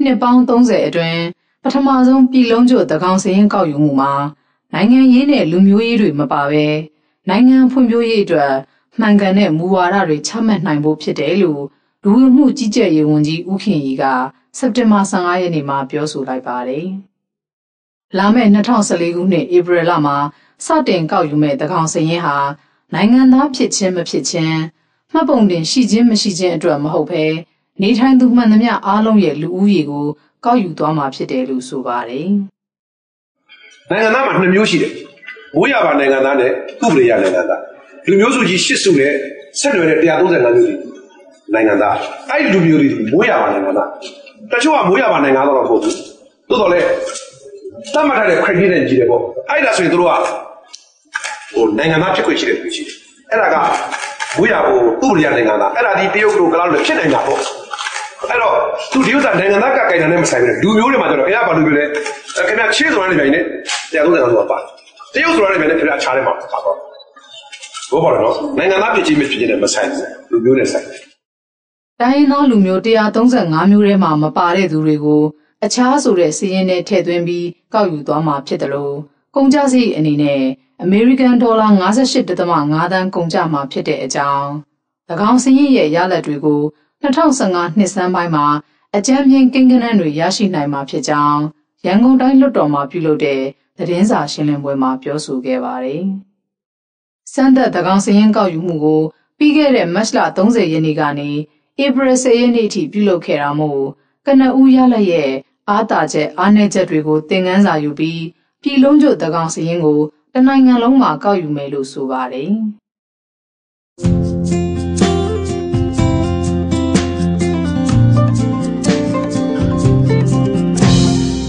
နှစ်ပေါင်း30အတွင်းပထမဆုံးပြည်လုံးကျွတ်သန်းခေါင်စာရင်းကောက်ယူမှုမှာနိုင်ငံရေးနဲ့လူမျိုးရေးတွေမပါဘဲနိုင်ငံဖွံ့ဖြိုးရေးအတွက်မှန်ကန်တဲ့မူဝါဒတွေချမှတ်နိုင်ဖို့ဖြစ်တယ်လို့လူဝင်မှုကြီးကြပ်ရေးဝန်ကြီးဦးခင်ရီကစက်တင်ဘာ15ရက်နေ့မှာပြောဆိုလိုက်ပါတယ်။လာမယ့်2014ခုနှစ်ဧပြီလမှာစတင်ကောက်ယူမဲ့သန်းခေါင်စာရင်းဟာနိုင်ငံသားဖြစ်ခြင်းမဖြစ်ခြင်းမှတ်ပုံတင်ရှိခြင်းမရှိခြင်းအတွက်မဟုတ်ဘဲနေထိုင်သူမှန်သမျှအားလုံးရဲ့လူဦးရေကိုကောက်ယူသွားမှာဖြစ်တယ်လို့ဆိုပါတယ်။နိုင်ငံသားမှာ2မျိုးရှိတယ်။မိုးရပါနိုင်ငံသားနဲ့ဥပဒေရနိုင်ငံသားလူမျိုးစုကြီး8စုနဲ့ဆက်နွယ်တဲ့135မျိုးနိုင်ငံသားအဲ့ဒီလူမျိုးတွေမိုးရပါနိုင်ငံသားတချို့ကမိုးရပါနိုင်ငံသားတော့မဟုတ်ဘူး။သို့တော်လည်းသတ်မှတ်ထားတဲ့ criteria ကြီးတယ်ပေါ့အဲ့ဒါဆိုရင်တို့ကနိုင်ငံသားဖြစ်ခွင့်ရှိတယ်လို့ရှိတယ်အဲ့ဒါကဝိရဥပဒေရနိုင်ငံသားအဲ့ဒါဒီတရုတ်လိုကလားလို့ဖြစ်နိုင်တာပေါ့အဲ့တော့သူဒီဥစ္စာနိုင်ငံသားကကြိုင်တာနဲ့မဆိုင်ဘူးလူမျိုးတွေမှာကျတော့အဲ့ဒါဘာလို့ပြောလဲခင်ဗျာချေးဆိုတာနဲ့ပြန်နေ135ဆိုတာပါတရုတ်ဆိုတာနဲ့ပြန်နေခင်ဗျာချားထဲမှာပါတော့ဘောပါတော့နိုင်ငံသားဖြစ်ချင်းမဖြစ်ချင်းနဲ့မဆိုင်ဘူးလူမျိုးနဲ့ဆိုင်တိုင်းရင်းသားလူမျိုး135မျိုးထဲမှာမပါတဲ့သူတွေကိုအခြားဆိုတဲ့စီးရင်နဲ့ထည့်သွင်းပြီးကောက်ယူသွားမှာဖြစ်တယ်လို့ကုန်ကျစရိတ်အနေနဲ့အမေရိကန်ဒေါ်လာ58.5 သန်းကုန်ကျမှာဖြစ်တဲ့အကြောင်း၎င်းစီးရင်ရဲ့ရလဒ်တွေကို2015နှစ်ဆန်းပိုင်းမှာအကြမ်းဖျင်းကိန်းဂဏန်းတွေရရှိနိုင်မှာဖြစ်ကြောင်းရန်ကုန်တိုင်းလွှတ်တော်မှာပြုလုပ်တဲ့သတင်းစာရှင်းလင်းပွဲမှာပြောဆိုခဲ့ပါတယ်။စမ်းသပ်၎င်းစီးရင်ကောက်ယူမှုကိုပြီးခဲ့တဲ့မတ်လ30ရက်နေ့ကနေဧပြီ10ရက်နေ့အထိပြုလုပ်ခဲ့တာမို့ကနဦးရလဒ်ရဲ့အားသာချက်အားနည်းချက်တွေကိုသင်ခန်းစာယူပြီးပြည်လုံးကျွတ်သန်းခေါင်စာရင်းကိုတနိုင်ငံလုံးမှာကောက်ယူမယ်လို့ဆိုပါတယ်။